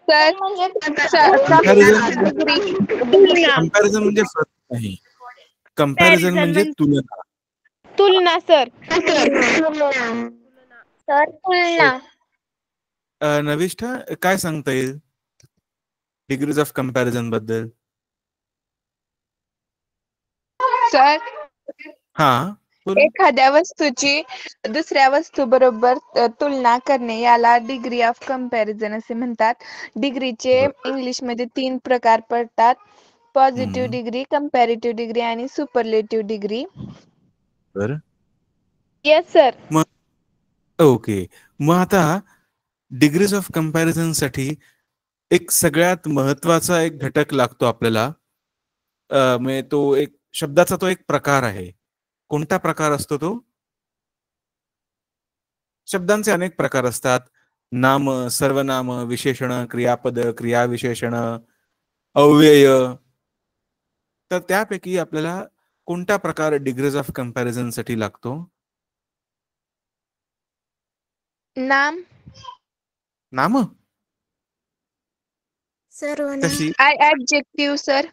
Sir comparison तुलना comparison म्हणजे फरक नाही. कंपॅरिझन म्हणजे तुलना. तुलना सर. सर तुलना. नविष्ठा काय सांगता येईल डिग्रीज ऑफ कंपॅरिझन बद्दल? सर हा बोल. एखाद्या वस्तूची दुसऱ्या वस्तू बरोबर तुलना करणे याला डिग्री ऑफ कंपॅरिझन असे म्हणतात. डिग्रीचे इंग्लिशमध्ये 3 प्रकार पडतात. पॉझिटिव्ह डिग्री, कंपॅरेटिव्ह डिग्री आणि सुपरलेटिव्ह डिग्री. बरं. Yes sir. ओके. मग आता डिग्रीज ऑफ कंपॅरिझन साठी एक सगळ्यात महत्वाचा एक घटक लागतो आपल्याला. म्हणजे तो एक शब्दाचा तो एक प्रकार आहे. कोणता प्रकार असतो तो? शब्दांचे अनेक प्रकार असतात. नाम, सर्वनाम, विशेषण, क्रियापद, क्रियाविशेषण, अव्यय. तर त्यापैकी आपल्याला कोणता प्रकार डिग्रीज ऑफ कंपॅरिझन साठी लागतो? नाम. नाम. सर्वनाम. कशी? Adjective sir.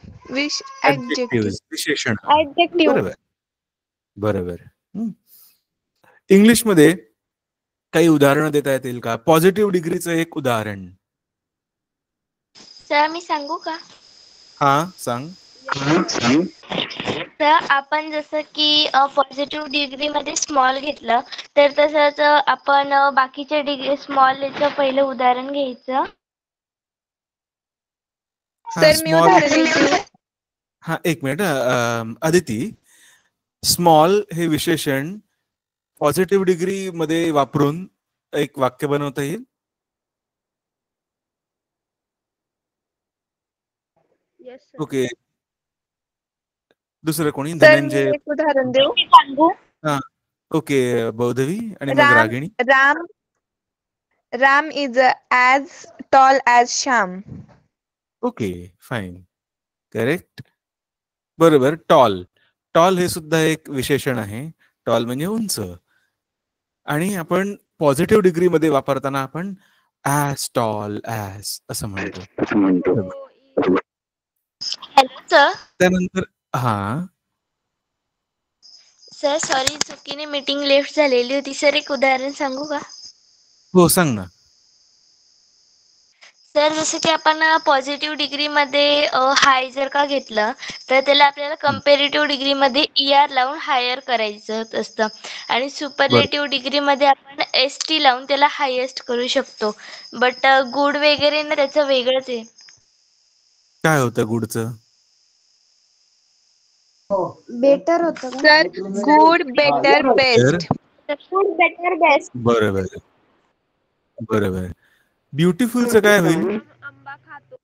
ऍडजेक्टिव्ह, विशेषण. ऍडजेक्टिव्ह. बरोबर बरोबर. इंग्लिशमध्ये काही उदाहरणं देता येतील का? पॉझिटिव्ह डिग्रीचं एक उदाहरण. सर मी सांगू का? हा सांग. तर आपण जसं की पॉझिटिव्ह डिग्री मध्ये स्मॉल घेतलं तर तसंच आपण बाकीच्या डिग्री स्मॉलचं पहिलं उदाहरण घ्यायचं. हा सर मी स्मॉल. उदाहरण देऊ. हा एक मिनिट. अदिती, स्मॉल हे विशेषण पॉझिटिव्ह डिग्री मध्ये वापरून एक वाक्य बनवता येईल? ओके. दुसरं कोणी? सर मी धनंजय. एक उदाहरण देऊ. सांगू. हा ओके. बौद्धवी आणि मग Ram Ragini. Ram Ram is as tall as Shyam. Okay fine. Correct. बरोबर. टॉल. टॉल हे सुद्धा एक विशेषण आहे. टॉल म्हणजे उंच. आणि आपण पॉझिटिव्ह डिग्री मध्ये वापरताना आपण ॲज टॉल ॲज असं म्हणतो. Hello sir. त्यानंतर हा सर सॉरी चुकीने मीटिंग लेफ्ट झालेली होती. सर एक उदाहरण सांगू का? हो सांग ना. सर जसं की आपण पॉझिटिव्ह डिग्रीमध्ये हाय जर का घेतलं तर त्याला आपल्याला कंपॅरेटिव्ह डिग्रीमध्ये ER लावून हायर करायचं असतं आणि बरं. सुपरलेटिव्ह डिग्रीमध्ये आपण ST लावून त्याला हायेस्ट करू शकतो. बट गुड वगैरे ना त्याचं वेगळंच आहे. काय होतं गुडचं? बेटर होतं का? Sir good, better, best. Good better best. बरोबर बरोबर. ब्युटिफुलचं काय होईल? आंबा खातो.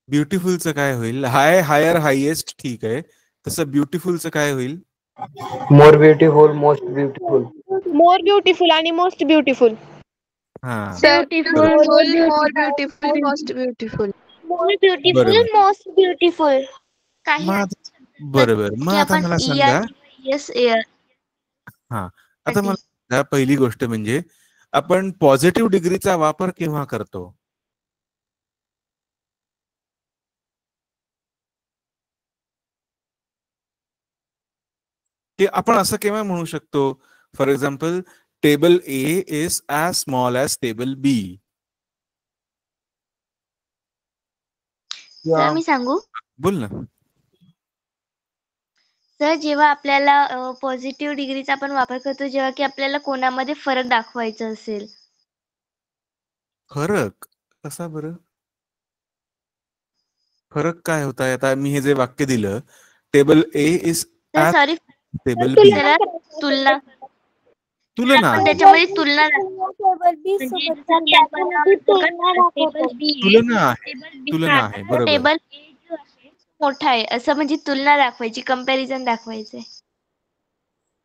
ब्युटिफुलचं काय होईल? हाय, हायर, हायेस्ट ठीक आहे. तसं ब्युटिफुलचं काय होईल? मोर ब्युटिफुल, मोस्ट ब्युटिफुल. मोर ब्युटिफुल आणि मोस्ट ब्युटिफुल. हा सर ब्युटिफुल, ब्युटिफुल, मोर ब्युटिफुल, मोस्ट ब्युटिफुल. मोर ब्युटिफुल, बरोबर. Most beautiful. काही मग बरोबर. मग की आता आपण मला ER सांगा. किंवा ES हा आता मला सांगा, पहिली गोष्ट म्हणजे आपण पॉझिटिव्ह डिग्रीचा वापर केव्हा करतो? की आपण असं केव्हा म्हणू शकतो? For example, table A is as small as table B. Sir मी सांगू? बोल ना. सर जेव्हा आपल्याला पॉझिटिव्ह डिग्रीचा आपण वापर करतो जेव्हा की आपल्याला कोणामध्ये फरक दाखवायचा असेल. फरक कसा बरं? फरक काय होता? आता मी हे जे वाक्य दिलं, टेबल A इज तर ॲज सॉरी टेबल B. त्याला तुलना तुलना. आपण त्याच्यामध्ये तुलना म्हणजे जसं की आपण टेबल B तुलना आहे. टेबल B तुलना आहे. बरोबर. टेबल A जो आहे मोठा आहे असं म्हणजे तुलना दाखवायची, कंपॅरिझन दाखवायचंय.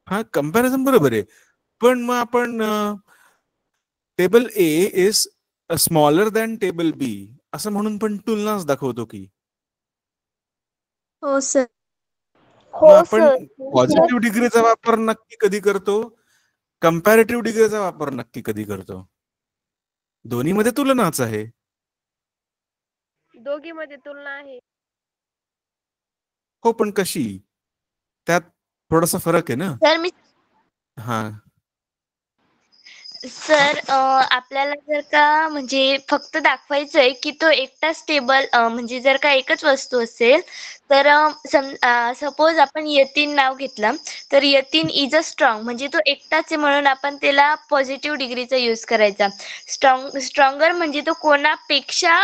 हा कंपॅरिझन बरोबर आहे. पण मग आपण table A is smaller than table B असं म्हणून पण तुलनाच दाखवतो की. हो सर. मग आपण पॉझिटिव्ह डिग्रीचा वापर नक्की कधी करतो? कंपॅरेटिव्ह डिग्रीचा वापर नक्की कधी करतो? दोन्हीमध्ये तुलनाच आहे. दोघीमध्ये तुलना आहे. हो, पण कशी? त्यात थोडासा फरक आहे ना. सर मी हा, सर आपल्याला जर का म्हणजे फक्त दाखवायचंय की तो एकटा स्टेबल म्हणजे जर का एकच वस्तू असेल तर सपोज आपण यतीन नाव घेतलं तर यतीन इज अ स्ट्रॉंग म्हणजे तो एकटाच आहे म्हणून आपण त्याला पॉझिटिव्ह डिग्रीचा यूज करायचा. स्ट्रॉंगर म्हणजे तो कोणापेक्षा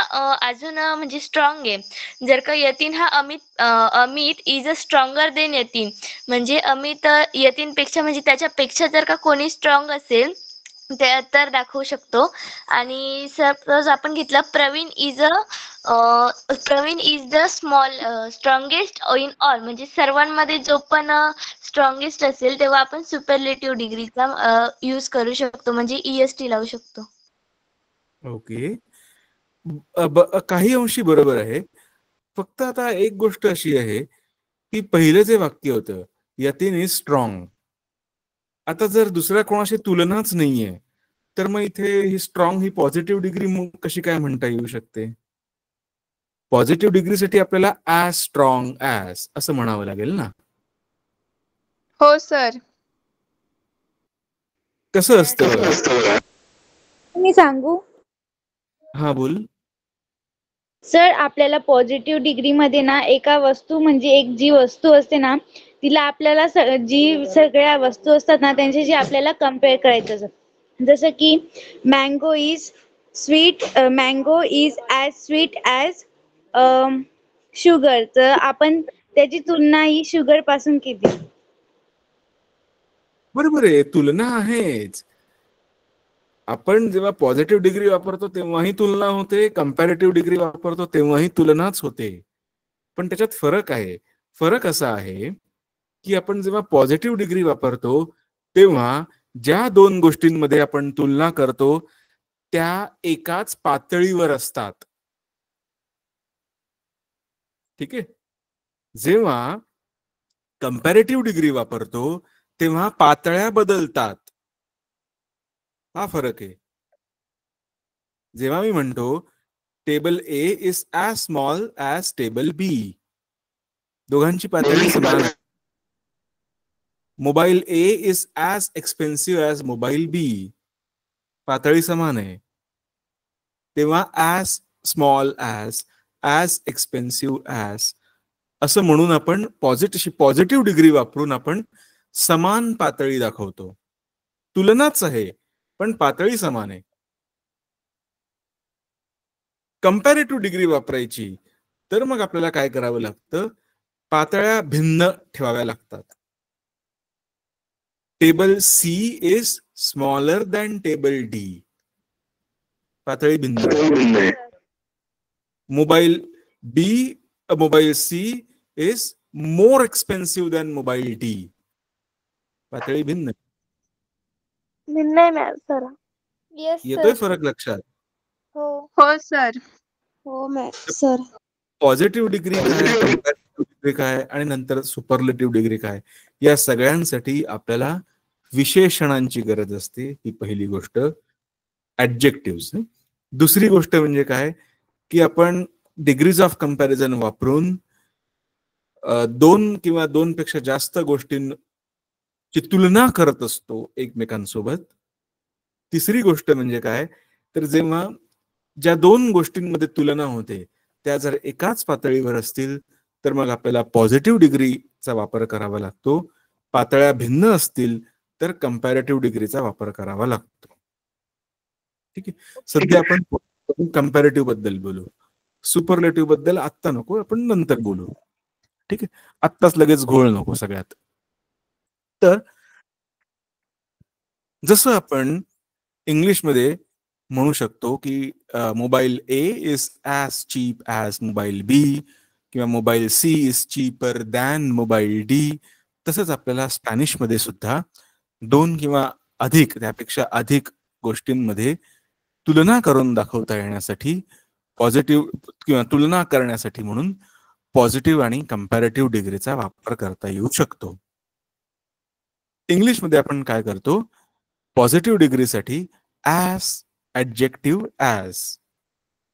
अजून म्हणजे स्ट्रॉंग आहे. जर का यतीन हा Amit is a stronger than Yatin म्हणजे अमित यतीनपेक्षा म्हणजे त्याच्यापेक्षा जर का कोणी स्ट्रॉंग असेल ते तर दाखवू शकतो. आणि सपोज आपण घेतलं Pravin is the strongest in all म्हणजे सर्वांमध्ये जो पण स्ट्रॉंगेस्ट असेल तेव्हा आपण सुपरलेटिव्ह डिग्रीचा यूज करू शकतो म्हणजे EST लावू शकतो. ओके. काही अंशी बरोबर आहे. फक्त आता एक गोष्ट अशी आहे की पहिलं जे वाक्य होतं यतीन इज स्ट्रॉंग, आता जर दुसऱ्या कोणाशी तुलनाच नाहीये तर मग इथे ही स्ट्रॉंग ही पॉझिटिव्ह डिग्री कशी काय म्हणता येऊ शकते? पॉझिटिव्ह डिग्रीसाठी आपल्याला ॲज स्ट्रॉंग ॲज असं म्हणावं लागेल ना. हो सर. कसं असतं बघा. मी सांगू हा, बोल. सर, आपल्याला पॉझिटिव्ह डिग्रीमध्ये ना एका वस्तू म्हणजे एक जी वस्तू असते ना तिला आपल्याला जी सगळ्या वस्तू असतात ना त्यांच्याशी आपल्याला कम्पेअर करायचं असतं. जसं की mango is as sweet as sugar, तर आपण त्याची तुलना ही शुगर पासून केली. बरोबर आहे, तुलना आहेच. आपण जेव्हा पॉझिटिव्ह डिग्री वापरतो तेव्हाही तुलना होते, कंपॅरेटिव्ह डिग्री वापरतो तेव्हाही तुलनाच होते. पण त्याच्यात फरक आहे. फरक असा आहे की आपण जेव्हा पॉझिटिव्ह डिग्री वापरतो तेव्हा ज्या दोन गोष्टींमध्ये आपण तुलना करतो त्या एकाच पातळीवर असतात. ठीक आहे. जेव्हा कंपॅरेटिव्ह डिग्री वापरतो तेव्हा पातळ्या बदलतात. हा फरक आहे. जेव्हा मी म्हणतो table A is as small as table B, दोघांची पातळी समान आहे. Mobile A is as expensive as mobile B, पातळी समान आहे. तेव्हा as small as expensive as असं म्हणून आपण पॉझिटिव्ह डिग्री वापरून आपण समान पातळी दाखवतो. तुलनाच आहे पण पातळी समान आहे. कंपॅरेटिव्ह डिग्री वापरायची तर मग आपल्याला काय करावं लागतं, पातळ्या भिन्न ठेवाव्या लागतात. Table C is smaller than table D, पातळी भिन्न. Mobile C is more expensive than mobile D, पातळी भिन्न. भिन्न आहे मॅम सर. येतोय फरक लक्षात? हो सर. हो मॅम सर. पॉझिटिव्ह डिग्री काय, कंपॅरेटिव्ह डिग्री काय आणि नंतर सुपरलेटिव्ह डिग्री काय, या सगळ्यांसाठी आपल्याला विशेषणांची गरज असते. ही पहिली गोष्ट, ऍडजेक्टिव्हज. दुसरी गोष्ट म्हणजे काय की आपण डिग्रीज ऑफ कंपॅरिझन वापरून दोन किंवा दोनपेक्षा जास्त गोष्टींची तुलना करत असतो एकमेकांसोबत. तिसरी गोष्ट म्हणजे काय तर जेव्हा ज्या दोन गोष्टींमध्ये तुलना होते त्या जर एकाच पातळीवर असतील तर मग आपल्याला पॉझिटिव्ह डिग्रीचा वापर करावा लागतो. पातळ्या भिन्न असतील तर कंपॅरेटिव्ह डिग्रीचा वापर करावा लागतो. ठीक आहे. सध्या आपण कंपॅरेटिव्ह बद्दल बोलू, सुपरलेटिव्ह बद्दल आत्ता नको, आपण नंतर बोलू. ठीक आहे. आत्ताच लगेच घोळ नको सगळ्यात. तर जसं आपण इंग्लिशमध्ये म्हणू शकतो की mobile A is as cheap as mobile B किंवा mobile C is cheaper than mobile D, तसंच आपल्याला स्पॅनिशमध्ये सुद्धा दोन किंवा अधिक त्यापेक्षा अधिक गोष्टींमध्ये तुलना करून दाखवता येण्यासाठी पॉझिटिव्ह किंवा तुलना करण्यासाठी म्हणून पॉझिटिव्ह आणि कंपॅरेटिव्ह डिग्रीचा वापर करता येऊ शकतो. इंग्लिशमध्ये आपण काय करतो पॉझिटिव्ह डिग्रीसाठी ॲज, ॲडजेक्टिव्ह ॲज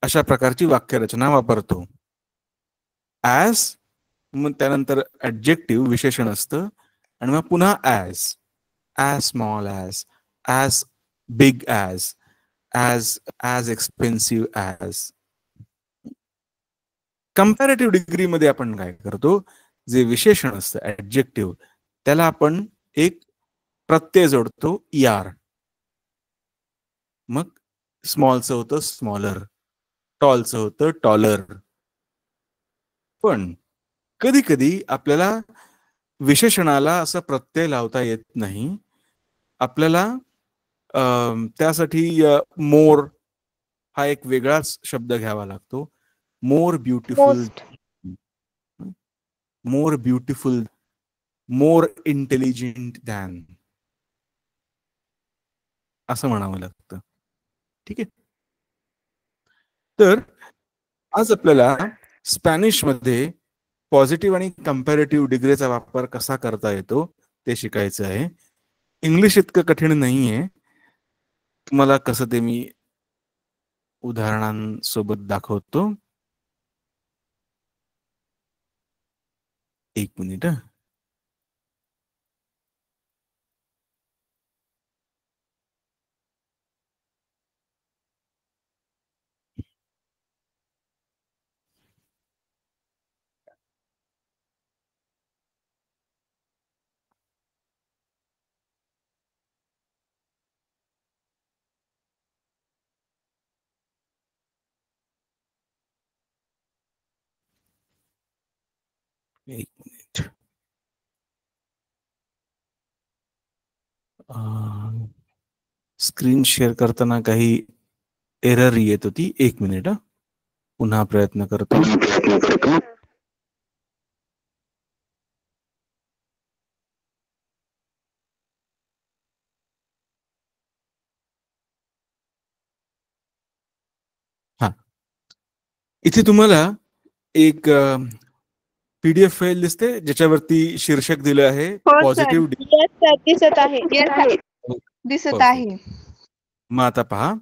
अशा प्रकारची वाक्यरचना वापरतो. ॲज, मग त्यानंतर ॲडजेक्टिव्ह विशेषण असतं आणि मग पुन्हा as small as big as expensive as. Comparative डिग्रीमध्ये आपण काय करतो, जे विशेषण असतं ॲडजेक्टिव्ह त्याला आपण एक प्रत्यय जोडतो ER. मग स्मॉलचं होतं स्मॉलर, टॉलचं होतं टॉलर. पण कधी कधी आपल्याला विशेषणाला असं प्रत्यय लावता येत नाही. आपल्याला त्यासाठी मोर हा एक वेगळाच शब्द घ्यावा लागतो. मोर ब्युटिफुल, मोर ब्युटिफुल, मोर इंटेलिजंट दॅन असं म्हणावं लागतं. ठीक आहे. तर आज आपल्याला स्पॅनिश मध्ये पॉझिटिव्ह आणि कंपॅरेटिव्ह डिग्रीचा वापर कसा करता येतो ते शिकायचं आहे. इंग्लिश इतकं कठीण नाहीये. तुम्हाला कसं ते मी उदाहरणांसोबत दाखवतो. एक मिनिट. एक मिनिट. स्क्रीन शेअर करताना काही एरर येत होती. एक मिनिट. पुन्हा प्रयत्न करतो. हा, इथे तुम्हाला एक PDF फाईल दिसते ज्याच्यावरती शीर्षक दिलं आहे पॉझिटिव्ह. दिसत आहे. दिसत आहे. मग आता पहा,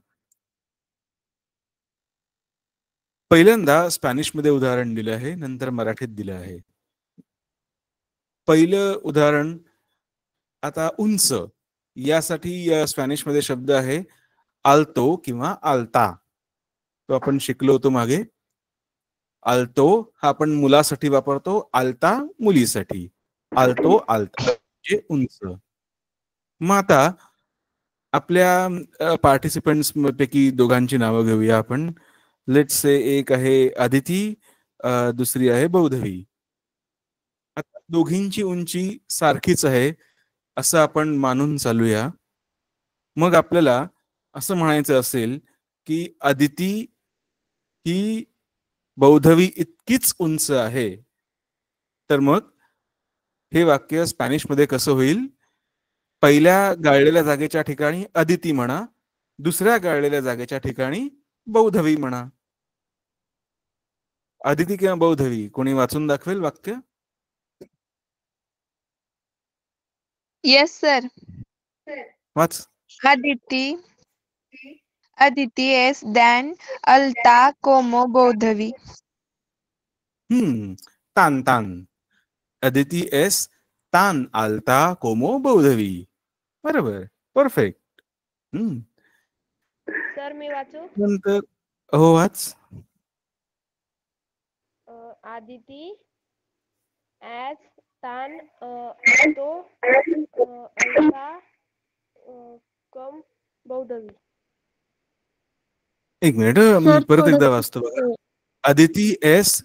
पहिल्यांदा स्पॅनिश मध्ये उदाहरण दिलं आहे, नंतर मराठीत दिलं आहे. पहिलं उदाहरण, आता उंच यासाठी स्पॅनिश मध्ये शब्द आहे आल्तो किंवा आल्ता. तो आपण शिकलो होतो मागे. आल्तो हा आपण मुलासाठी वापरतो, आल्ता मुलीसाठी. आल्तो आल्ता म्हणजे उंच. मग आता आपल्या पार्टिसिपंट्स पैकी दोघांची नावं घेऊया आपण. लेट्स से एक आहे अदिती, दुसरी आहे बौद्धवी. आता दोघींची उंची सारखीच आहे असं आपण मानून चालूया. मग आपल्याला असं म्हणायचं असेल की अदिती ही बौद्धवी इतकीच उंच आहे, तर मग हे वाक्य स्पॅनिश मध्ये कसं होईल? पहिल्या गाळलेल्या जागेच्या ठिकाणी अदिती म्हणा, दुसऱ्या गाळलेल्या जागेच्या ठिकाणी बौद्धवी म्हणा. अदिती किंवा बौद्धवी, कोणी वाचून दाखवेल वाक्य? Yes sir. वाच. अदिती एस दॅन अल्ता कोमो बौद्धवी. तान तान. अदिती एस तान आल्ता कोमो बौद्धवी. बरोबर, परफेक्ट. सर मी वाचू? नंतर हो वाच. आदिती ॲज तान तो अल्फा कम बौद्धवी. एक मिनिट, परत एकदा वाचतो बघा. अदिती एस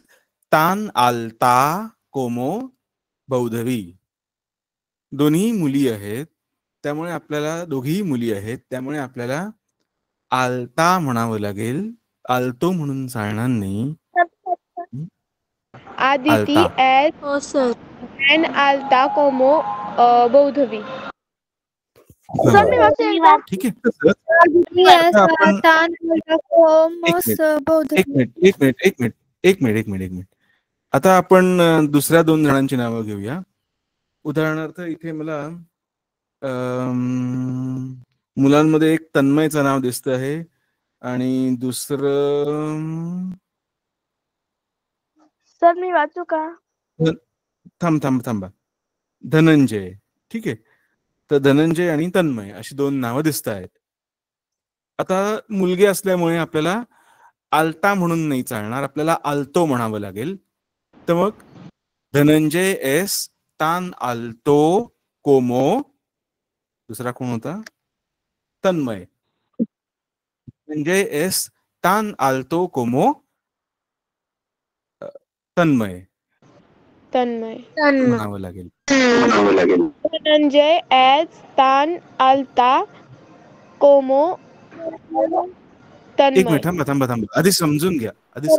तान आल्ता कोमो बौद्धवी. दोन्ही मुली आहेत, त्यामुळे आपल्याला दोघीही मुली आहेत, त्यामुळे आपल्याला आल्ता म्हणावं लागेल. आल्तो म्हणून चालणार नाही. आदिती ॲज हो सर. दॅन अल्ता कोमो बौद्धवी. सर मी वाचते एकदा. ठीक आहे. एक मिनिट. आता आपण दुसऱ्या दोन जणांची नावं घेऊया. उदाहरणार्थ इथे मला मुलांमध्ये एक तन्मयचं नाव दिसत आहे आणि दुसरं सर मी वाचू का? थांबा. धनंजय. ठीक आहे. तर धनंजय आणि तन्मय अशी दोन नावं दिसत आहेत. आता मुलगी असल्यामुळे आपल्याला आल्ता म्हणून नाही चालणार, आपल्याला आल्तो म्हणावं लागेल. तर मग धनंजय एस तान आल्तो कोमो. दुसरा कोण होता? तन्मय. धनंजय एस तान आल्तो कोमो तन्मय तन्मय. म्हणावं लागेल. धनंजय एज तान आलता कोमो एक तन्मय. मिनिट थांबा. आधी समजून घ्या. सर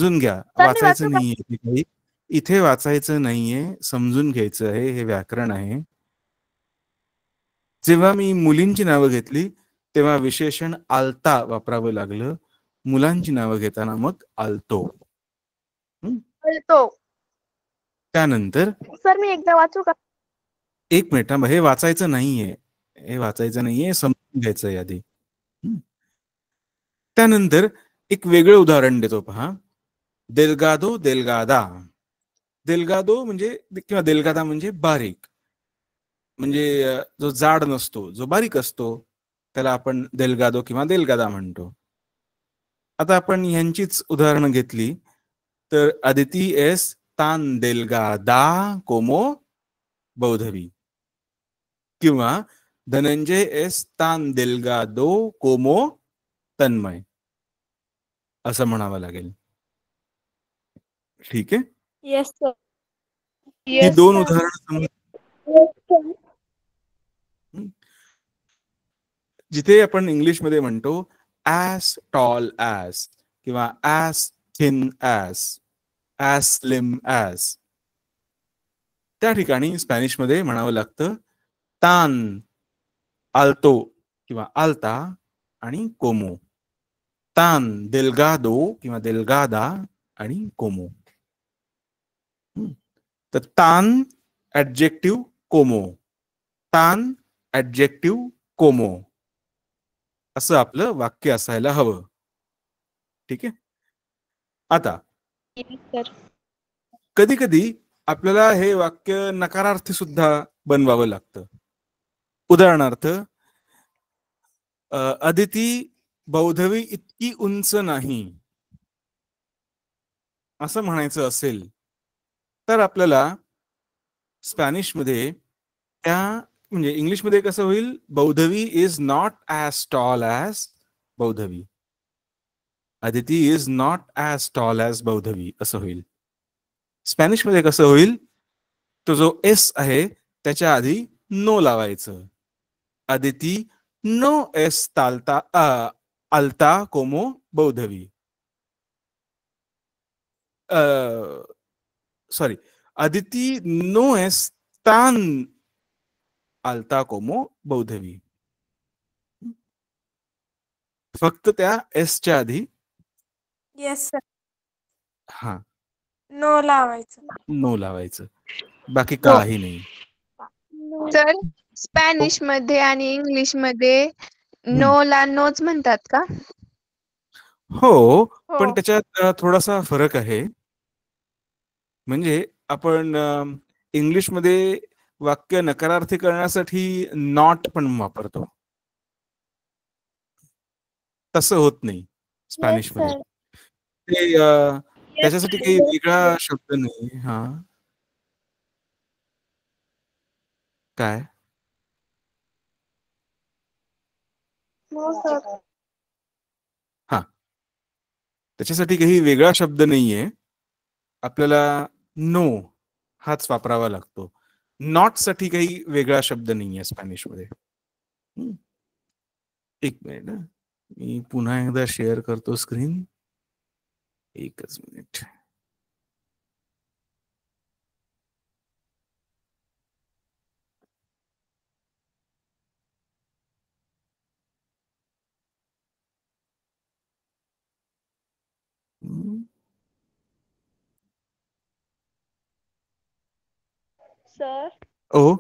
मी वाचायचं वाचू का? नाहीये इथे काही. इथे वाचायचं नाहीये, समजून घ्यायचं आहे. हे व्याकरण आहे. जेव्हा मी मुलींची नावं घेतली तेव्हा विशेषण आलता वापरावं लागलं. मुलांची नावं घेताना मग आलतो. तो त्यानंतर सर मी एकदा वाचू का? एक मिनिट थांबा. हे वाचायचं नाहीये, समजून घ्यायचं आधी. त्यानंतर एक वेगळं उदाहरण देतो पहा. देलगादो देलगादा. देलगादो म्हणजे किंवा देलगादा म्हणजे बारीक, म्हणजे जो जाड नसतो, जो बारीक असतो, त्याला आपण देलगादो किंवा देलगादा म्हणतो. आता आपण ह्यांचीच उदाहरणं घेतली तर अदिती एस तान देलगादा कोमो बौद्धवी किंवा धनंजय एस तान देलगादो कोमो तन्मय असं म्हणावं लागेल. ठीक आहे. Yes sir. ही दोन उदाहरणं जिथे आपण इंग्लिशमध्ये म्हणतो ॲज टॉल ॲज किंवा as thin as slim as, त्या ठिकाणी स्पॅनिशमध्ये म्हणावं लागतं तान आल्तो किंवा आल्ता आणि कोमो. तान देलगादो किंवा देलगादा आणि कोमो. तर तान ऍडजेक्टिव्ह कोमो, तान ऍडजेक्टिव्ह कोमो असं आपलं वाक्य असायला हवं. ठीक आहे. आता सर. कधी कधी आपल्याला हे वाक्य नकारार्थी सुद्धा बनवावं लागतं. उदाहरणार्थ अदिती बौद्धवी इतकी उंच नाही असं म्हणायचं असेल तर आपल्याला स्पॅनिशमध्ये त्या म्हणजे इंग्लिशमध्ये कसं होईल, Baudhvi is not as tall as Baudhvi, Aditi is not as tall as Baudhvi असं होईल. स्पॅनिशमध्ये कसं होईल, तो जो एस आहे त्याच्या आधी नो लावायचं. अदिती नो एस तालता अल्ता कोमो बौद्धवी. सॉरी, अदिती नो एस तान अल्ता कोमो बौद्धवी. फक्त त्या एसच्या आधी येस सर. हा नो लावायचं. नो लावायचं, बाकी काही नाही. तर स्पॅनिश मध्ये आणि इंग्लिश मध्ये नो ला नोच म्हणतात का? हो, पण हो. त्याच्यात थोडासा फरक आहे. म्हणजे आपण इंग्लिशमध्ये वाक्य नकारार्थी करण्यासाठी नॉट पण वापरतो, तसं होत नाही स्पॅनिशमध्ये. ते त्याच्यासाठी काही वेगळा शब्द नाही. हा काय हो सर. हा त्याच्यासाठी काही वेगळा शब्द नाहीये. आपल्याला नो हाच वापरावा लागतो. नॉट साठी काही वेगळा शब्द नाहीये स्पॅनिशमध्ये. एक मिनिट, मी पुन्हा एकदा शेअर करतो स्क्रीन. एकच मिनिट. सर. ओ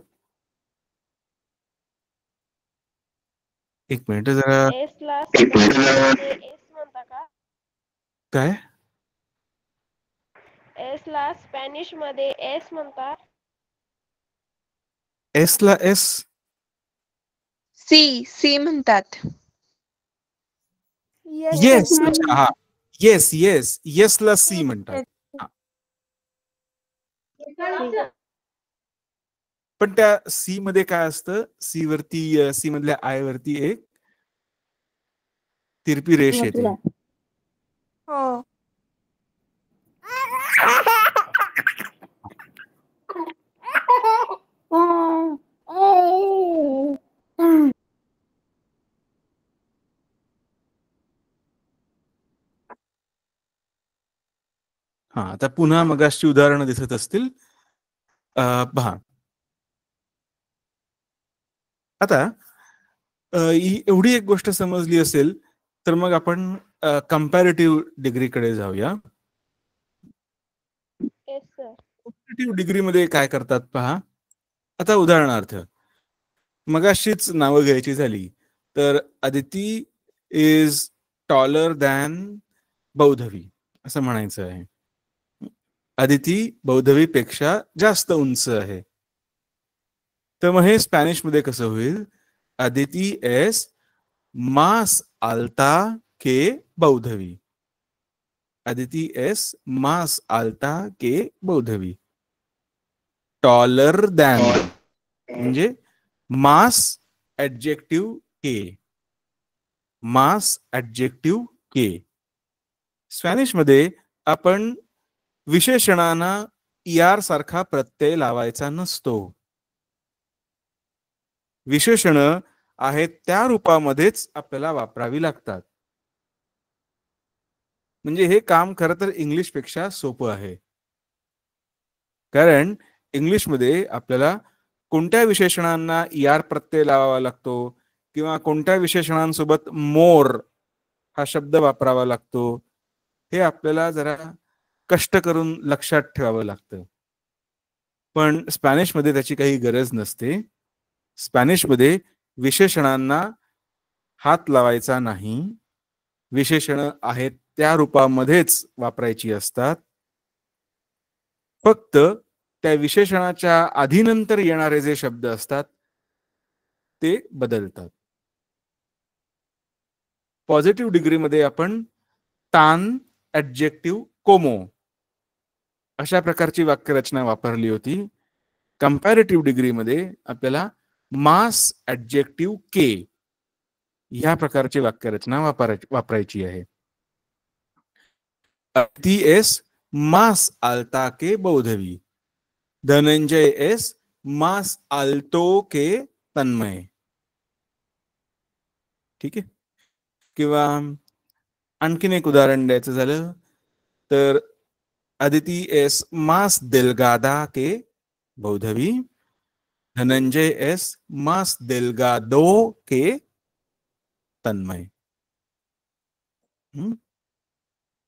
एक मिनिट जरा. एस ला स्पॅनिश मध्ये एस म्हणता का? काय? एस ला स्पॅनिश मध्ये एस म्हणता? एस ला एस? सी म्हणतात. येस. अच्छा, हा. येस ला सी म्हणतात. हा. पण त्या सी मध्ये काय असतं? सी मधल्या आय वरती एक तिरपी रेष येते. हो. हा, आता पुन्हा मगाशी उदाहरणं दिसत असतील. पहा आता एवढी एक गोष्ट समजली असेल तर मग आपण कंपॅरेटिव्ह डिग्रीकडे जाऊया. Yes sir. कंपॅरेटिव्ह डिग्रीमध्ये काय करतात पहा. आता उदाहरणार्थ मगाशीच नावं घ्यायची झाली तर अदिती इज टॉलर दॅन बौद्धवी असं म्हणायचं आहे. अदिती बौद्धवीपेक्षा जास्त उंच आहे. तर मग हे स्पॅनिश मध्ये कसं होईल? अदिती एस मास आल्ता के बौद्धवी. अदिती एस मास आल्ता के बौद्धवी. टॉलर दॅन म्हणजे मास ऍडजेक्टिव्ह के. मास ऍडजेक्टिव्ह के. स्पॅनिश मध्ये आपण विशेषणांना ER सारखा प्रत्यय लावायचा नसतो. विशेषण आहेत त्या रूपामध्येच आपल्याला वापरावी लागतात. म्हणजे हे काम खरं तर इंग्लिश पेक्षा सोपं आहे. कारण इंग्लिशमध्ये आपल्याला कोणत्या विशेषणांना ER प्रत्यय लावावा लागतो किंवा कोणत्या विशेषणांसोबत मोर हा शब्द वापरावा लागतो हे आपल्याला जरा कष्ट करून लक्षात ठेवावं लागतं. पण स्पॅनिशमध्ये त्याची काही गरज नसते. स्पॅनिशमध्ये विशेषणांना हात लावायचा नाही. विशेषण आहेत त्या रूपामध्येच वापरायची असतात. फक्त त्या विशेषणाच्या आधीनंतर येणारे जे शब्द असतात ते बदलतात. पॉझिटिव्ह डिग्रीमध्ये आपण तान ऍडजेक्टिव्ह कोमो अशा प्रकारची वाक्यरचना वापरली होती. कंपॅरेटिव्ह डिग्रीमध्ये आपल्याला मास ऍडजेक्टिव्ह के या प्रकारची वाक्यरचना वापरायची आहे. अदिती एस मास आल्ता के बौद्धवी. धनंजय एस मास आल्तो के तन्मय. ठीक आहे. किंवा आणखीन एक उदाहरण द्यायचं झालं तर अदिति एस मास delgada के बौद्धवी. धनंजय एस मास delgado के तन्मय.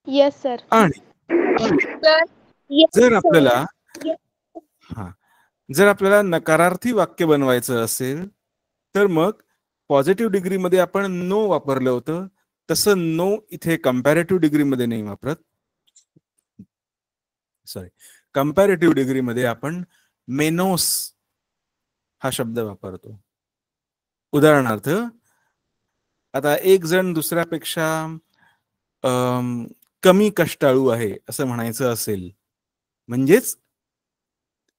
Yes sir. आणि जर आपल्याला नकारार्थी वाक्य बनवायचं असेल तर मग पॉझिटिव्ह डिग्रीमध्ये आपण नो वापरलं होतं तसं नो इथे कंपॅरेटिव्ह डिग्रीमध्ये नाही वापरत. सॉरी, कंपॅरेटिव्ह डिग्रीमध्ये आपण मेनोस हा शब्द वापरतो. उदाहरणार्थ आता एक जण दुसऱ्यापेक्षा कमी कष्टाळू आहे असं म्हणायचं असेल म्हणजेच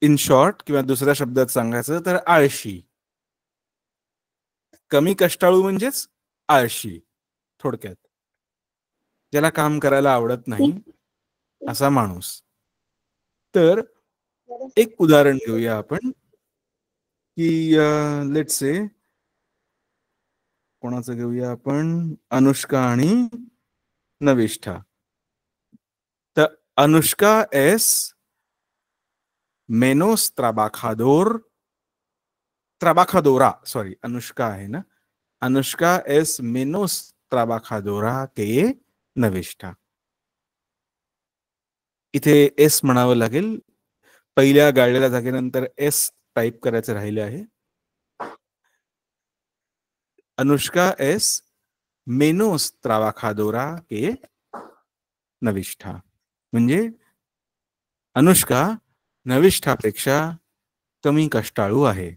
इन शॉर्ट किंवा दुसऱ्या शब्दात सांगायचं तर आळशी. कमी कष्टाळू म्हणजेच आळशी थोडक्यात. ज्याला काम करायला आवडत नाही असा माणूस. तर एक उदाहरण घेऊया आपण की लेट्स से कोणाचं घेऊया आपण? अनुष्का आणि नविष्ठा. तर अनुष्का एस मेनोस ट्राबाखादोरा सॉरी अनुष्का आहे ना. अनुष्का एस मेनोस ट्राबाखादोरा के नविष्ठा. इथे एस म्हणावं लागेल. पहिल्या गाळलेल्या जागेनंतर एस टाईप करायचं राहिले आहे. Anushka es menos trabajadora que नविष्ठा. म्हणजे अनुष्का नविष्ठापेक्षा कमी कष्टाळू आहे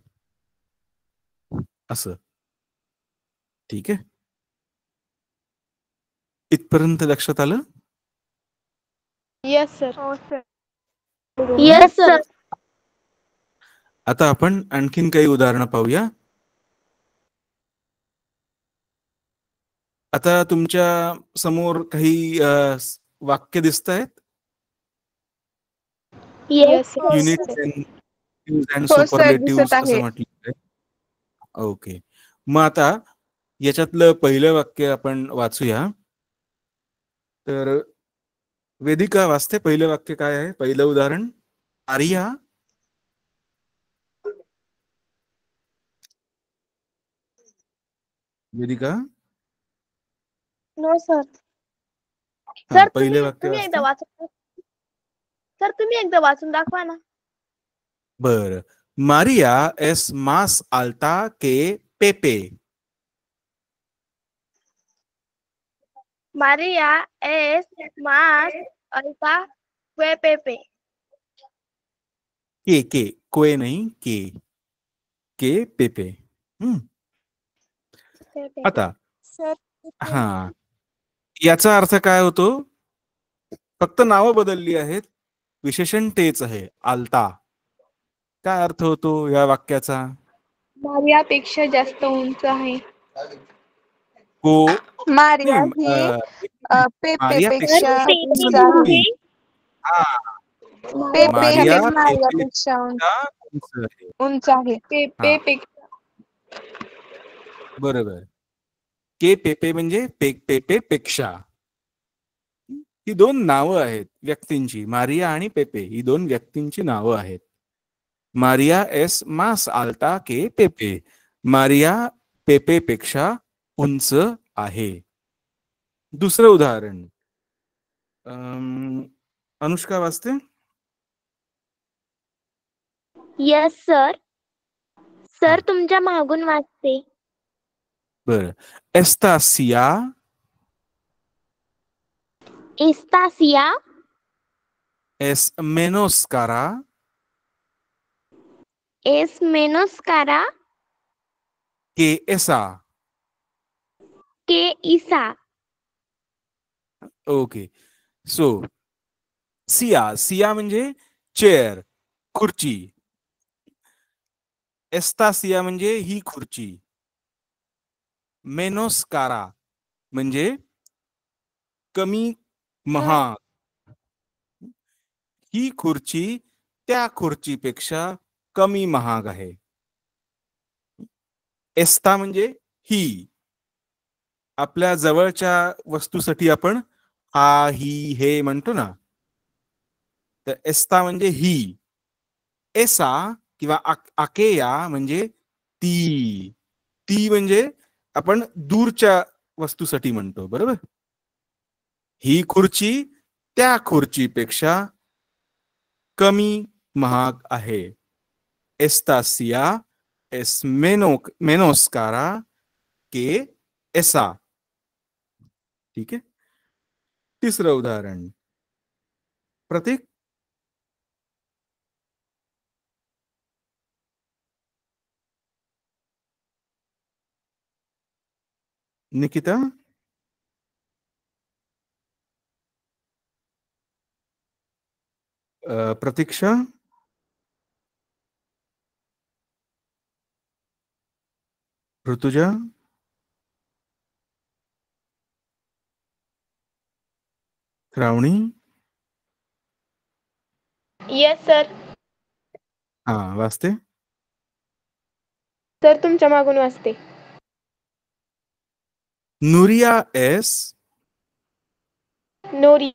असं. ठीक आहे, इथपर्यंत लक्षात आलं? Yes sir. हो सर. Yes sir. आता आपण आणखीन काही उदाहरणं पाहूया. आता तुमच्या समोर काही वाक्य दिसत आहेत. येस हो युनिट सर. अँड हो सर, सुपरलेटिव्ह दिसत असं आहे. म्हटलं आहे. ओके, मग आता याच्यातलं पहिलं वाक्य आपण वाचूया. तर वेदिका वाचते पहिलं वाक्य काय आहे? पहिलं उदाहरण. आर्या. वेदिका. No sir. हा, सर पहिले वाक्य तुम्ही एकदा वाचते. वाचून सर तुम्ही एकदा वाचून दाखवा ना. बर. Maria es más alta que Pepe. Maria एस मास अल्फा वे पेपे. के कोए नाही, के पेपे. आता सर हा, याचा अर्थ काय होतो? फक्त नावं बदलली आहेत, विशेषण तेच आहे, आलता. काय अर्थ होतो या वाक्याचा? मारियापेक्षा जास्त उंच आहे. को मारिया नाही, ही मारियापेक्षा पेपेपेक्षा पेपे उंच आहे. आहे. हा, पेपे मारिया हे मारियापेक्षा पेपेपेक्षा उंच आहे. उंच आहे. पेपेपेक्षा. बरोबर. के पेपे म्हणजे पेपे पेक्षा. ही दोन नावं आहेत व्यक्तींची, मारिया आणि पेपे ही दोन व्यक्तींची नावं आहेत. मारिया एस मास आल्टा के पेपे. मारिया पेपे पेक्षा उंच आहे. दुसरं उदाहरण अनुष्का वाचते. Yes sir. सर तुमच्या मागून वाचते. बर. एस्तासिया एस्तासिया es menos cara एस मेनोस कारा que esa. के इसा. ओके, सो सिया म्हणजे चेअर, खुर्ची. एस्तासिया म्हणजे ही खुर्ची. मेनोस कारा म्हणजे कमी महाग. ही खुर्ची त्या खुर्चीपेक्षा कमी महाग आहे. एस्ता म्हणजे ही. आपल्या जवळच्या वस्तूसाठी आपण हा, ही, हे म्हणतो ना, तर एस्ता म्हणजे ही. एसा किंवा आकेया म्हणजे ती म्हणजे आपण दूरच्या वस्तूसाठी म्हणतो, बरोबर. ही खुर्ची त्या खुर्चीपेक्षा कमी महाग आहे. एस्तासिया es menos cara que esa. ठीक आहे. तिसरं उदाहरण. प्रतीक. निकिता. प्रतीक्षा. ऋतुजा. श्रावणी. Yes sir. हा, वाचते. सर तुमच्या मागून वाचते. नुरिया एस नोरी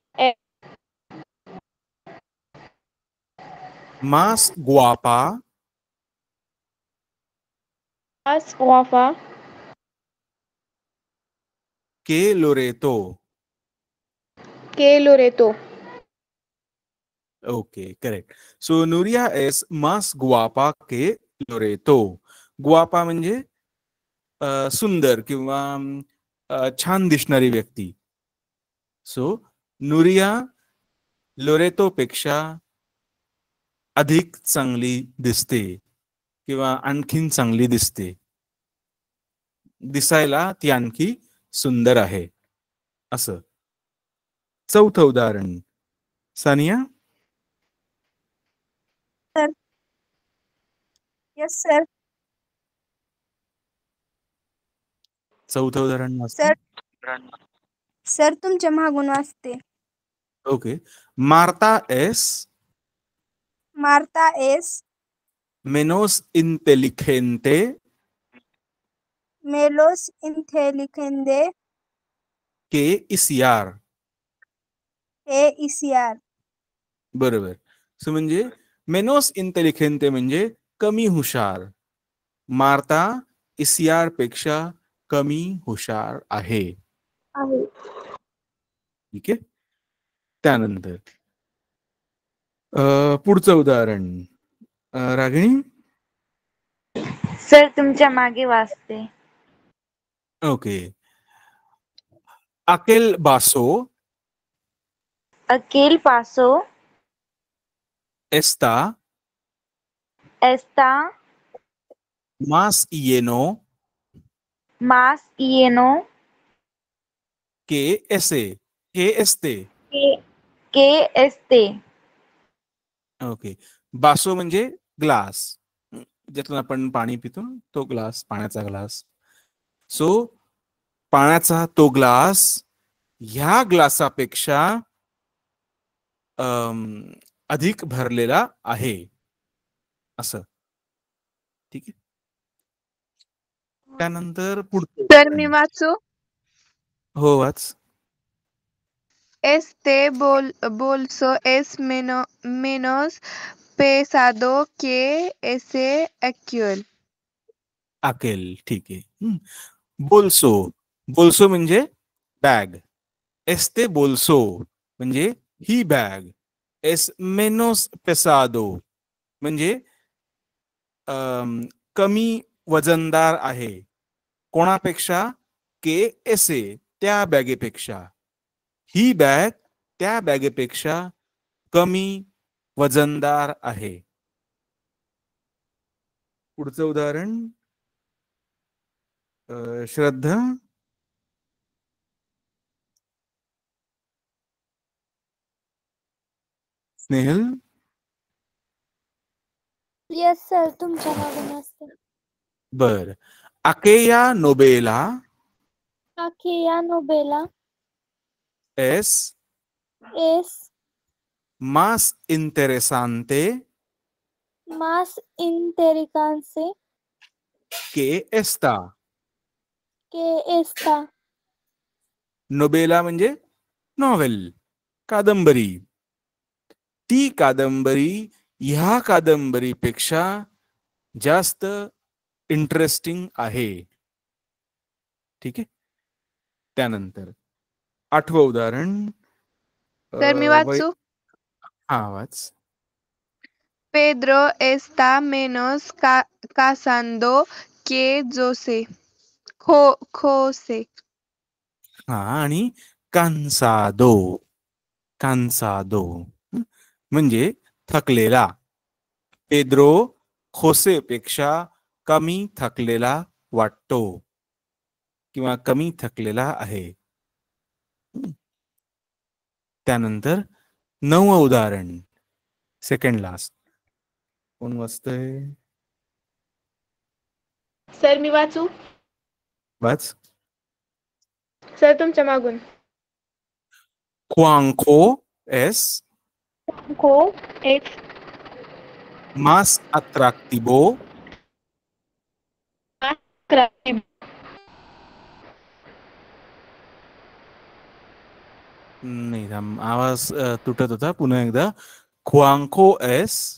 más guapa एस वाफा que Loreto. के Loreto. Okay, correct. So Nuria es más guapa que Loreto. गुआपा म्हणजे सुंदर किंवा छान दिसणारी व्यक्ती. सो नुरिया लोरेतोपेक्षा अधिक चांगली दिसते किंवा आणखीन चांगली दिसते. दिसायला ती आणखी सुंदर आहे असं. चौथं उदाहरण सानिया. सर. Yes sir. चौथं उदाहरण सर. सर तुमच्या मागून वाचते. ओके. मार्ता एस मार्ता एस menos inteligente menos inteligente que Isiar. que Isiar. बरोबर. सो म्हणजे मेनोस इंटेलिजेंटे म्हणजे कमी हुशार. मार्ता इसियार पेक्षा कमी हुशार आहे. ठीक आहे. त्यानंतर पुढचं उदाहरण रागिणी. सर तुमच्या मागे वाचते. ओके. अकेल पासो está más lleno que este. Okay. बासो म्हणजे ग्लास, ज्यातून आपण पाणी पितो तो ग्लास, पाण्याचा ग्लास. सो पाण्याचा तो ग्लास ह्या ग्लासापेक्षा अधिक भरलेला आहे असं. ठीक आहे. त्यानंतर पुढचं. तर मी वाचू. हो वाच. Este bolso es menos pesado que ese aquel. ठीक आहे. बोल्सो म्हणजे बॅग. एस्ते बोल्सो म्हणजे ही बॅग. एस मेनोस पेसादो म्हणजे कमी वजनदार आहे. कोणापेक्षा? के एसे त्या बॅगेपेक्षा. ही बॅग त्या बॅगेपेक्षा कमी वजनदार आहे. पुढचं उदाहरण श्रद्धा. स्नेहल. यस सर तुमच्या मागून वाचते. बर. अकेया नोबेला es más interesante que esta. नोबेला म्हणजे नॉवेल, कादंबरी. ती कादंबरी ह्या कादंबरीपेक्षा जास्त इंटरेस्टिंग आहे. ठीक आहे. त्यानंतर आठवं उदाहरण. तर मी वाचू. हा वाच. Pedro está menos casando que Jose. हा आणि कांसादो म्हणजे थकलेला. पेद्रो खोसे पेक्षा कमी थकलेला वाटतो किंवा कमी थकलेला आहे. त्यानंतर 9वं उदाहरण, सेकंड लास्ट. कोण वाचतंय? सर मी वाचू. वाच. सर तुमच्या मागून. Juanjo es más atractivo नाही, आवाज तुटत होता. पुन्हा एकदा. Juanjo es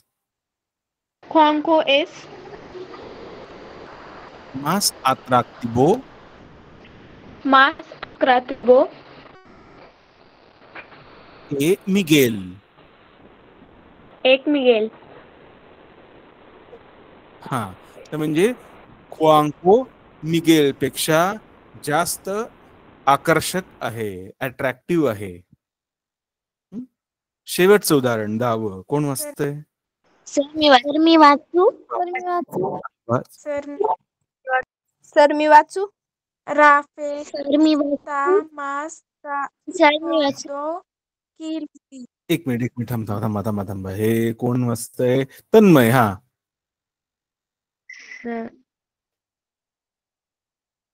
más atractivo que Miguel. हा, तर म्हणजे Juanjo मिगेल पेक्षा जास्त आकर्षक आहे, अट्रॅक्टिव्ह आहे. शेवटचं उदाहरण 10वं कोण वाचतंय? सर मी वाचू. सर मी वाचू. राफेल सर मी वाचू. मास सर मी वाचू. एक मिनिट थांबा. हे कोण वाचतंय? तन्मय. हा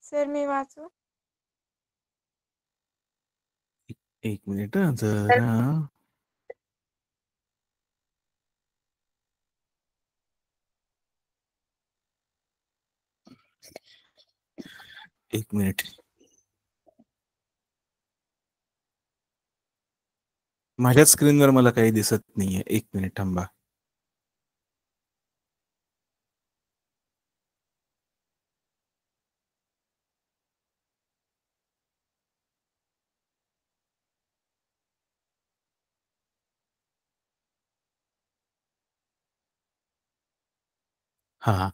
सर मी वाचू. एक मिनिट जरा. एक मिनिट. माझ्या स्क्रीनवर मला काही दिसत नाहीये. एक मिनिट थांबा. हा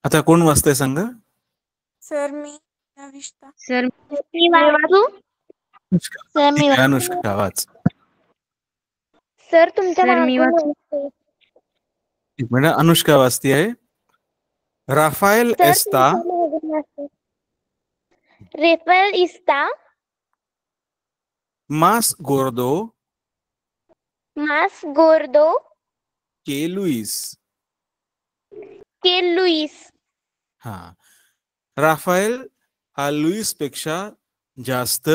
आता कोण वाचतंय सांगा? सर मी नविष्ता. सर मी वाचू. सर मी वाचू. अनुष्का वाच. सर तुमच्या सर मी मागून वाचू. वाचते. एक मिनिट. अनुष्का वाचती आहे. राफाएल सर एस्ता तुमच्या मागून वाचते. रेफेल इस्ता más gordo मास गोर्दो que Luis. के लुईस. हा राफाएल हा लुईस पेक्षा जास्त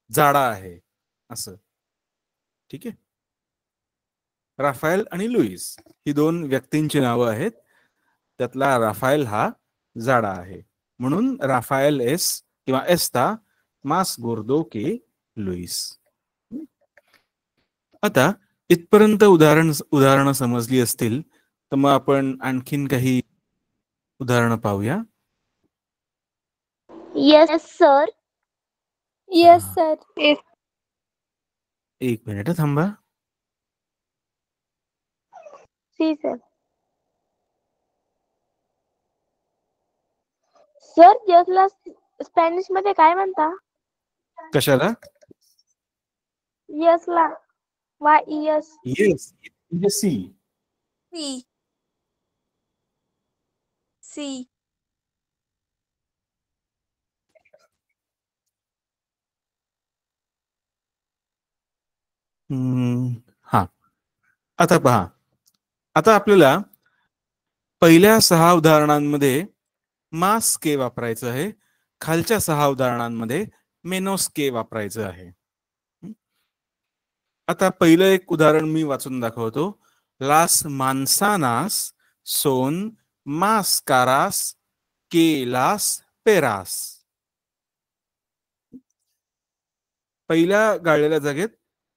जाडा आहे असं. ठीक आहे. राफाएल आणि लुईस ही दोन व्यक्तींची नावं आहेत. त्यातला राफाएल हा जाडा आहे म्हणून राफाएल एस किंवा एस्ता मास गोर्दो के लुईस. आता इथपर्यंत उदाहरणं समजली असतील तर मग आपण आणखीन काही उदाहरणं पाहूया. Yes sir. Yes sir. एक मिनिट थांबा. सी सर. सर यसला स्पॅनिश मध्ये काय म्हणता? कशाला? यसला YES. येस म्हणजे सी. सी. सी. हा आता पहा. आता आपल्याला पहिल्या 6 उदाहरणांमध्ये मास के वापरायचं आहे. खालच्या 6 उदाहरणांमध्ये मेनोस के वापरायचं आहे. आता पहिलं एक उदाहरण मी वाचून दाखवतो. लास मान्सानास सोन मास कारास के लास पेरास. पहिल्या गाळलेल्या जागेत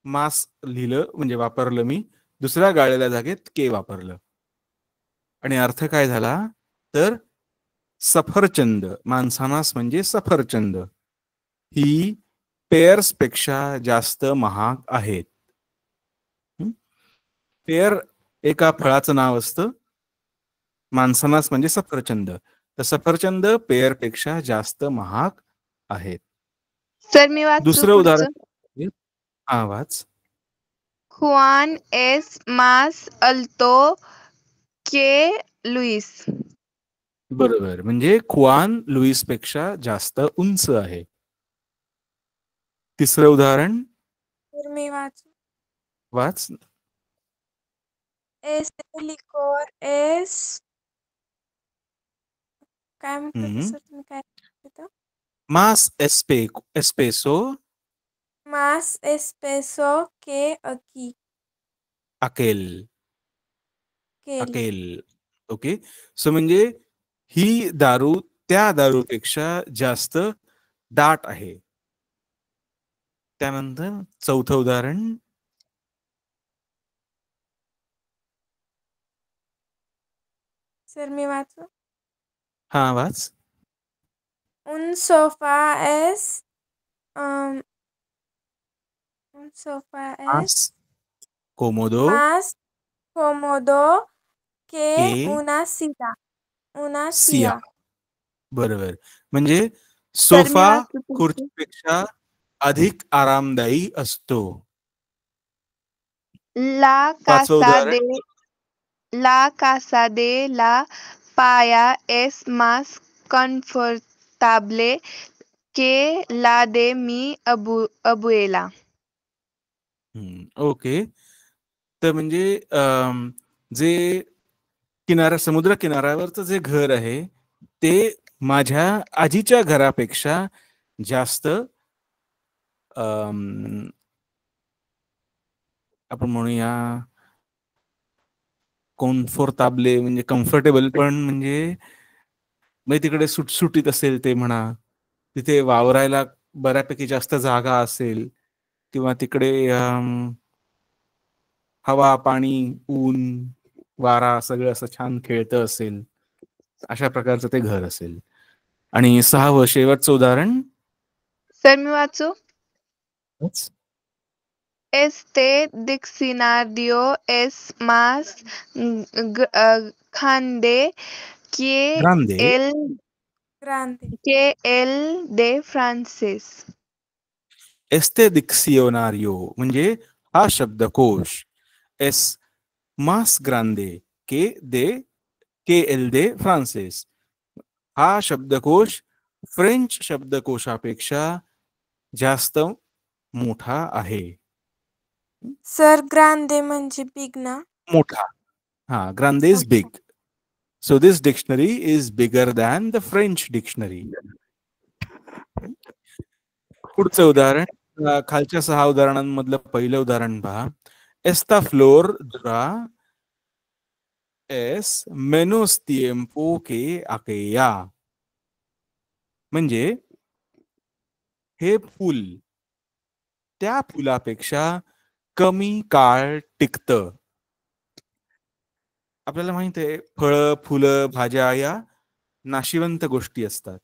मास लिहिलं म्हणजे वापरलं मी. दुसऱ्या गाळलेल्या जागेत के वापरलं आणि अर्थ काय झाला तर सफरचंद. मान्सानास म्हणजे सफरचंद ही पेअर्स पेक्षा जास्त महाग आहेत. पेअर एका फळाचं नाव असतं. मान्सानास म्हणजे सफरचंद. तर सफरचंद पेअर पेक्षा जास्त महाग आहेत. सर मी वाचू दुसरं पुढचं. उदाहरण. हा वाच. Juan es más alto que Luis. बरोबर म्हणजे खुआन लुईस पेक्षा जास्त उंच आहे. तिसरं उदाहरण सर मी वाचू. वाच. लिकोर एस काय म्हणतात सर तुम्ही काय म्हणता? मास एस्पेसो मास एस्पेसो के अकी. अकेल. केल. ओके. सो म्हणजे ही दारू त्या दारूपेक्षा जास्त दाट आहे. त्यानंतर चौथं उदाहरण. सर मी वाचू. हा वाच. Un sofá es Más cómodo más cómodo que que una silla. Una silla. silla. बरोबर. म्हणजे सर मी सोफा वाचू तुमचं? खुर्चीपेक्षा अधिक आरामदायी असतो. ला पाचवं casa उदाहरण. de la casa de la paya es más confortable que la de mi abuela. Okay. तर म्हणजे जे समुद्र किनाऱ्यावरचं जे घर आहे ते माझ्या आजीच्या घरापेक्षा जास्त आपण म्हणूया कम्फर्टेबल म्हणजे कम्फर्टेबल पण म्हणजे तिकडे सुटसुटीत असेल ते म्हणा, तिथे वावरायला बऱ्यापैकी जास्त जागा असेल किंवा तिकडे हवा, पाणी, ऊन, वारा सगळं असं छान खेळतं असेल, अशा प्रकारचं ते घर असेल. आणि 6वं शेवटचं उदाहरण. सर मी वाचू? Este diccionario es más grande ग्रांदे. que el de francés. एस्ते डिक्सिओनारिओ म्हणजे हा शब्दकोश एस मास ग्रांदे के एल दे फ्रान्सेस. हा शब्दकोश फ्रेंच शब्दकोशापेक्षा जास्त मोठा आहे. सर ग्रांदे म्हणजे बिग ना? मोठा. हा, ग्रांदे is big. So this dictionary is bigger than the French dictionary. पुढचं उदाहरण. खालच्या 6 उदाहरणांमधलं पहिलं उदाहरण पहा. Esta flor dura es menos tiempo que aquella. म्हणजे हे फूल त्या फुलापेक्षा कमी काळ टिकतं. आपल्याला माहित आहे फळं, फुलं, भाज्या या नाशिवंत गोष्टी असतात.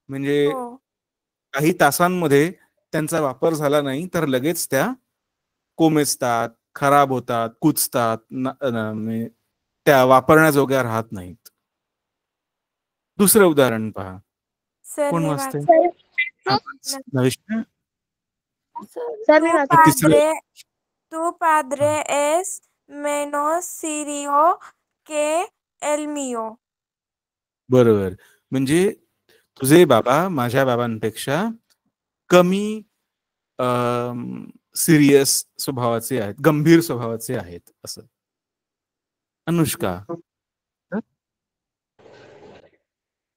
म्हणजे काही तासांमध्ये त्यांचा वापर झाला नाही तर लगेच त्या कोमेजतात, खराब होतात, कुचतात, म्हणजे त्या वापरण्याजोग्या राहत नाहीत. दुसरं उदाहरण पहा. सर कोण मी वाचतंय? नविष्ण. सर मी वाचू? Tu padre es menos serio que el mío. बरोबर. म्हणजे तुझे बाबा माझ्या बाबांपेक्षा कमी सिरियस स्वभावाचे आहेत, गंभीर स्वभावाचे आहेत असं. अनुष्का.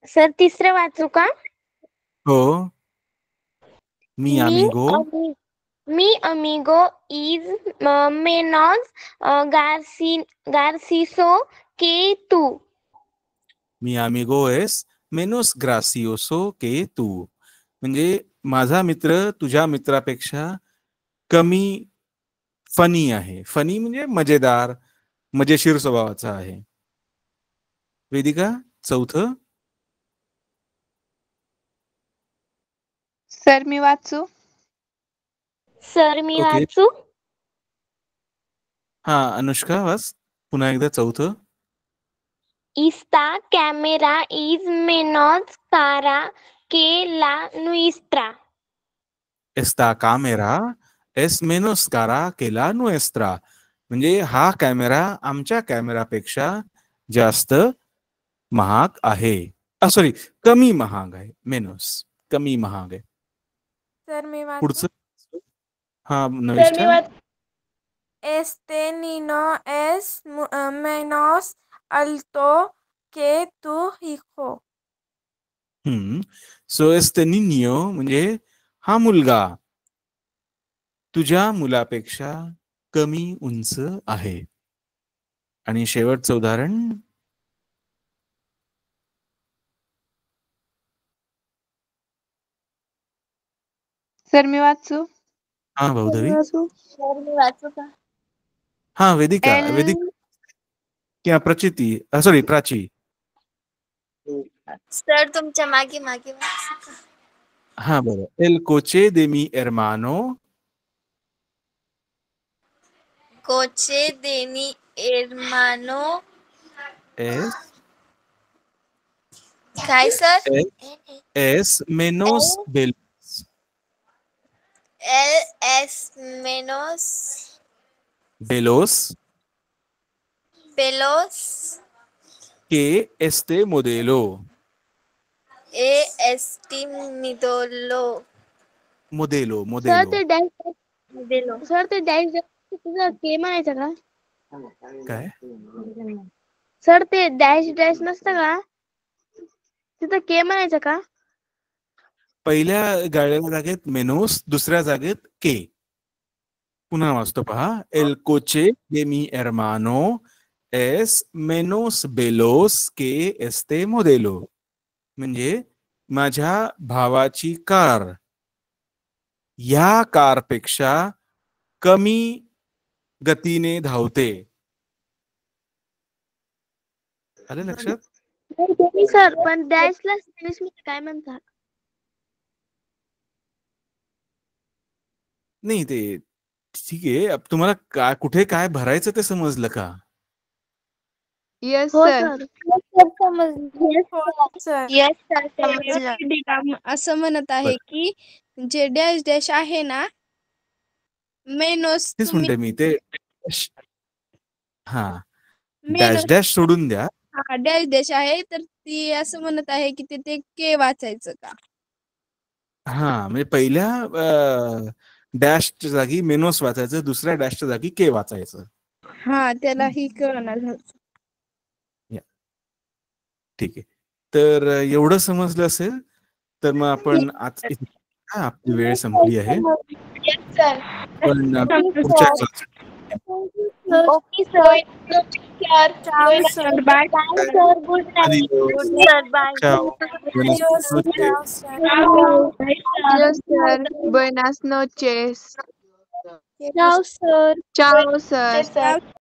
सर तिसरं वाचू का? हो. मी amigo is menos garciso que tú. Me amigo es menos gracioso que tú. म्हणजे माझा मित्र तुझ्या मित्रापेक्षा कमी फनी आहे. फनी म्हणजे मजेदार, मजेशीर स्वभावाचा आहे. वेदिका, चौथं. सर मी वाचू? सर मी ओके. वाचू? हा, अनुष्का वाच पुन्हा एकदा चौथं. Esta cámara is menos cara que la nuestra. Esta cámara es menos cara que la nuestra. म्हणजे हा कॅमेरा आमच्या कॅमेरापेक्षा जास्त महाग आहे. सॉरी, कमी महाग आहे. मेनोस कमी महाग आहे. सर मी पुढचं. हा, सर मी नविष्ठा. वाचू? Este niño es menos alto que tu hijo. So este niño म्हणजे हा मुलगा तुझ्या मुलापेक्षा कमी उंच आहे. आणि शेवटचं उदाहरण. सर मी वाचू? हा, भाऊधवी. सर मी वाचू का? हा, वेदिका. किंवा प्रचिती, सॉरी प्राची. सर तुमच्या मागे मागे वाचा. हा, बरं. El coche de mi hermano coche de mi hermano es काय सर? एस मेनोस बेलोस. LS menos बेलोस pelos के एस्ते मोदेलो. AST midolo मोदेलो सर मोदेलो. ते डॅश सर ते डॅश तुझं के म्हणायचं का? काय? सर ते डॅश डॅश नसतं का तिथं के म्हणायचं का? पहिल्या गाळलेल्या जागेत मेनोस, दुसऱ्या जागेत के. पुन्हा वाचतो पहा. एल कोचे de mi hermano es menos veloz que este modelo. म्हणजे माझ्या भावाची कार या कारपेक्षा कमी गतीने धावते. आलं लक्षात? सर पण डॅशला स्पॅनिश मध्ये काय म्हणतात? नाही ते ठीक आहे. अब तुम्हाला काय कुठे काय भरायचं ते समजलं का? येस हो sir. Sir. Sir yes sir समजलं. असं म्हणत आहे की जे डॅश डॅश आहे ना मेनोस तेच तुम्ही म्हणते मी ते. हा डॅश मेनोस डॅश सोडून द्या. हा डॅश डॅश आहे तर ती असं म्हणत आहे की तिथे के वाचायचं का? हा म्हणजे पहिल्या डॅशच्या जागी मेनोस वाचायचं, दुसऱ्या डॅशच्या जागी के वाचायचं. हा त्यालाही कळणार झालं. ठीक आहे. तर एवढं समजलं असेल तर मग आपण आज आपली वेळ संपली आहे. पण पुढच्या क्लास ओके सर. चाव sir bye. Sir good night. Sir bye. Adios, ciao sir. Yes sir. बुएनास नोचेस. Ciao, sir. चाओ सर. Ciao.